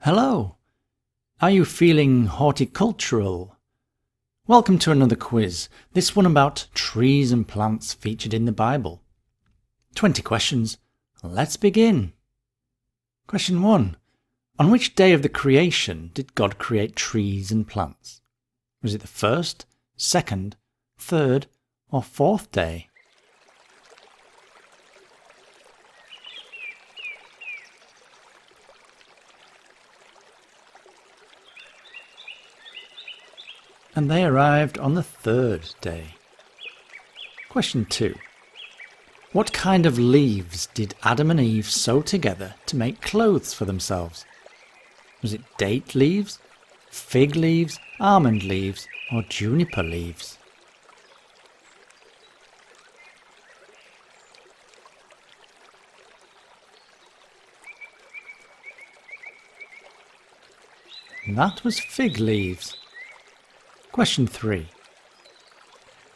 Hello! Are you feeling horticultural? Welcome to another quiz, this one about trees and plants featured in the Bible. 20 questions. Let's begin. Question 1. On which day of the creation did God create trees and plants? Was it the first, second, third, or fourth day? And they arrived on the third day. Question 2. What kind of leaves did Adam and Eve sew together to make clothes for themselves? Was it date leaves, fig leaves, almond leaves, or juniper leaves? And that was fig leaves. Question 3.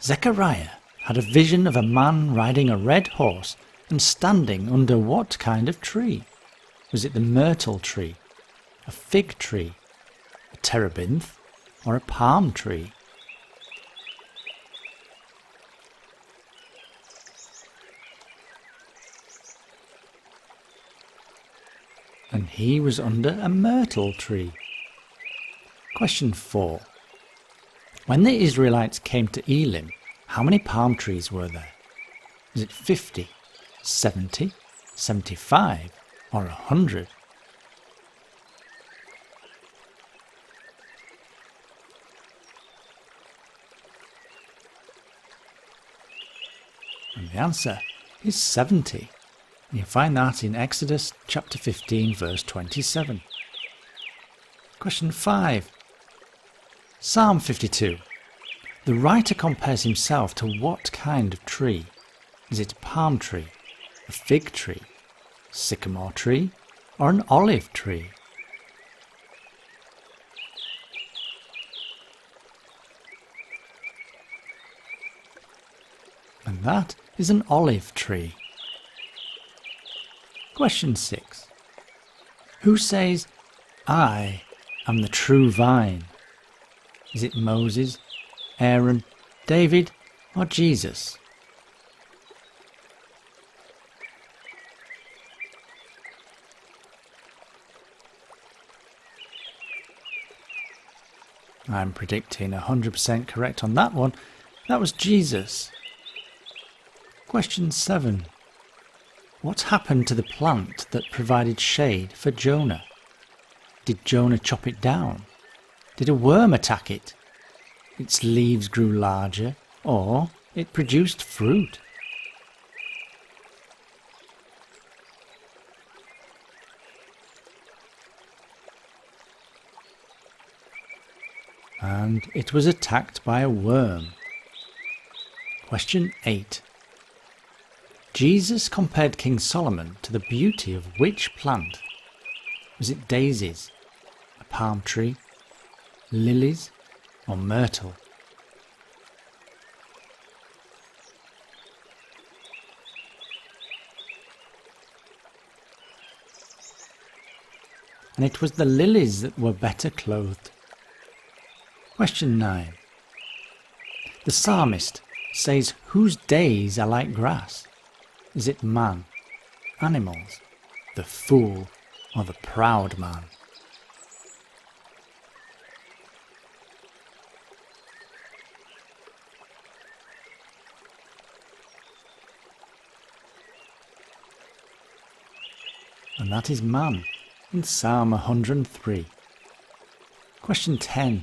Zechariah had a vision of a man riding a red horse and standing under what kind of tree? Was it the myrtle tree, a fig tree, a terebinth, or a palm tree? And he was under a myrtle tree. Question 4. When the Israelites came to Elim, how many palm trees were there? Was it 50, 70, 75, or 100? And the answer is 70. And you'll find that in Exodus chapter 15, verse 27. Question 5. Psalm 52. The writer compares himself to what kind of tree? Is it a palm tree, a fig tree, sycamore tree, or an olive tree? And that is an olive tree. Question 6. Who says, I am the true vine? Is it Moses, Aaron, David, or Jesus? I'm predicting 100% correct on that one. That was Jesus. Question 7. What happened to the plant that provided shade for Jonah? Did Jonah chop it down? Did a worm attack it? Its leaves grew larger, or it produced fruit? And it was attacked by a worm. Question 8. Jesus compared King Solomon to the beauty of which plant? Was it daisies, a palm tree, lilies, or myrtle? And it was the lilies that were better clothed. Question 9. The psalmist says whose days are like grass? Is it man, animals, the fool, or the proud man? And that is man in Psalm 103. Question 10.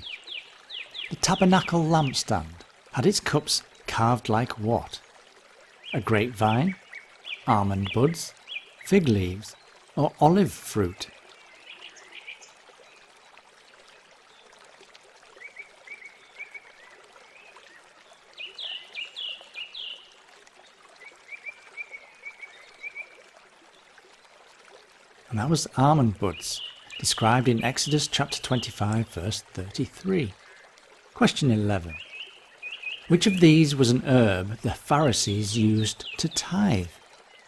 The tabernacle lampstand had its cups carved like what? A grapevine, almond buds, fig leaves, or olive fruit? And that was almond buds, described in Exodus chapter 25, verse 33. Question 11. Which of these was an herb the Pharisees used to tithe?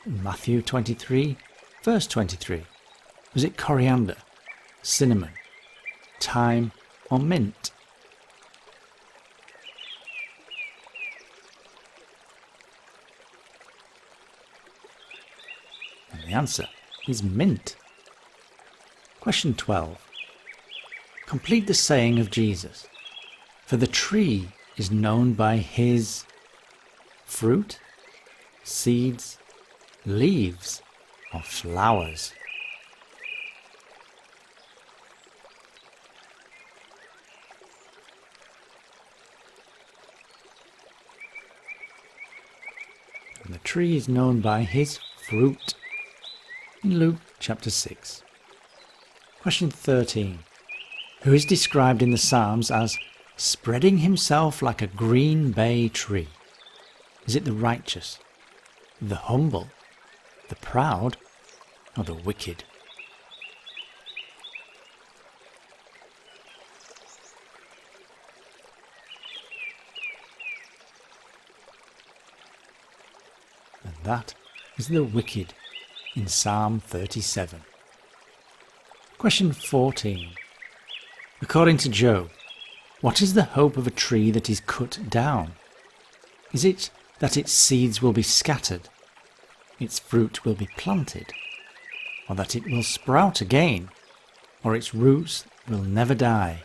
Matthew 23, verse 23. Was it coriander, cinnamon, thyme, or mint? And the answer is mint. Question 12. Complete the saying of Jesus. For the tree is known by his fruit, seeds, leaves, or flowers. And the tree is known by his fruit. In Luke chapter 6. Question 13. Who is described in the Psalms as spreading himself like a green bay tree? Is it the righteous, the humble, the proud, or the wicked? And that is the wicked in Psalm 37. Question 14. According to Job, what is the hope of a tree that is cut down? Is it that its seeds will be scattered, its fruit will be planted, or that it will sprout again, or its roots will never die?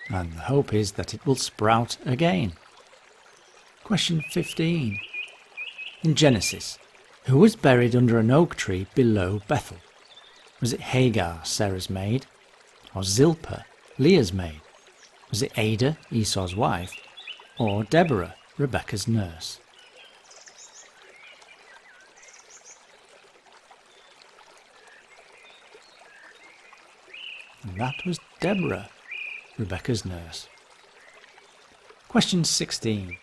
And the hope is that it will sprout again. Question 15. In Genesis, who was buried under an oak tree below Bethel? Was it Hagar, Sarah's maid, or Zilpah, Leah's maid? Was it Adah, Esau's wife, or Deborah, Rebekah's nurse? And that was Deborah, Rebekah's nurse. Question 16.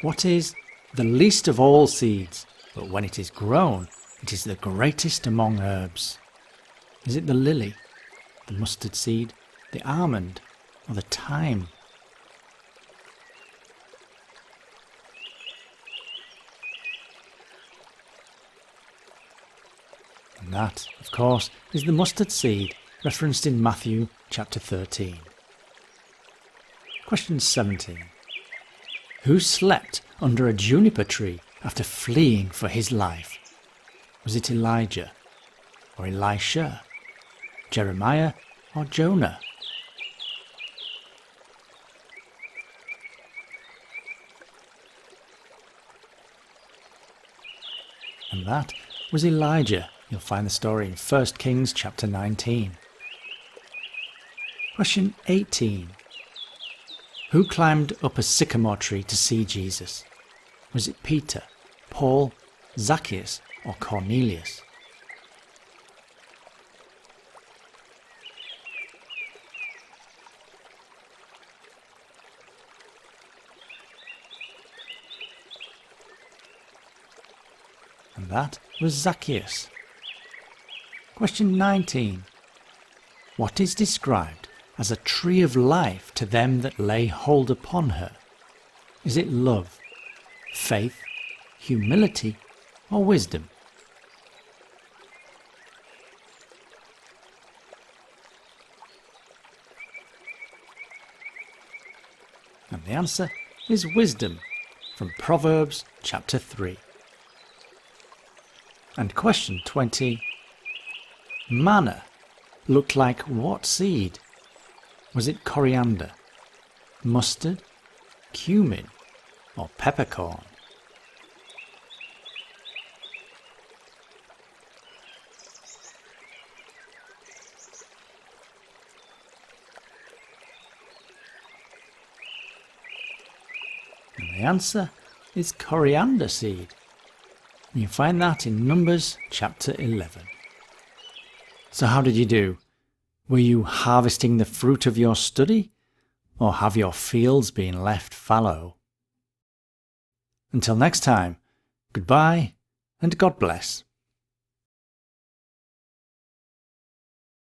What is the least of all seeds, but when it is grown, it is the greatest among herbs? Is it the lily, the mustard seed, the almond, or the thyme? And that, of course, is the mustard seed, referenced in Matthew chapter 13. Question 17. Who slept under a juniper tree after fleeing for his life? Was it Elijah, or Elisha, Jeremiah, or Jonah? And that was Elijah. You'll find the story in 1 Kings chapter 19. Question 18. Who climbed up a sycamore tree to see Jesus? Was it Peter, Paul, Zacchaeus, or Cornelius? And that was Zacchaeus. Question 19. What is described as a tree of life to them that lay hold upon her? Is it love, faith, humility, or wisdom? And the answer is wisdom, from Proverbs chapter 3. And question 20. Manna looked like what seed? Was it coriander, mustard, cumin, or peppercorn? And the answer is coriander seed. You find that in Numbers chapter 11. So how did you do? Were you harvesting the fruit of your study, or have your fields been left fallow? Until next time, goodbye and God bless.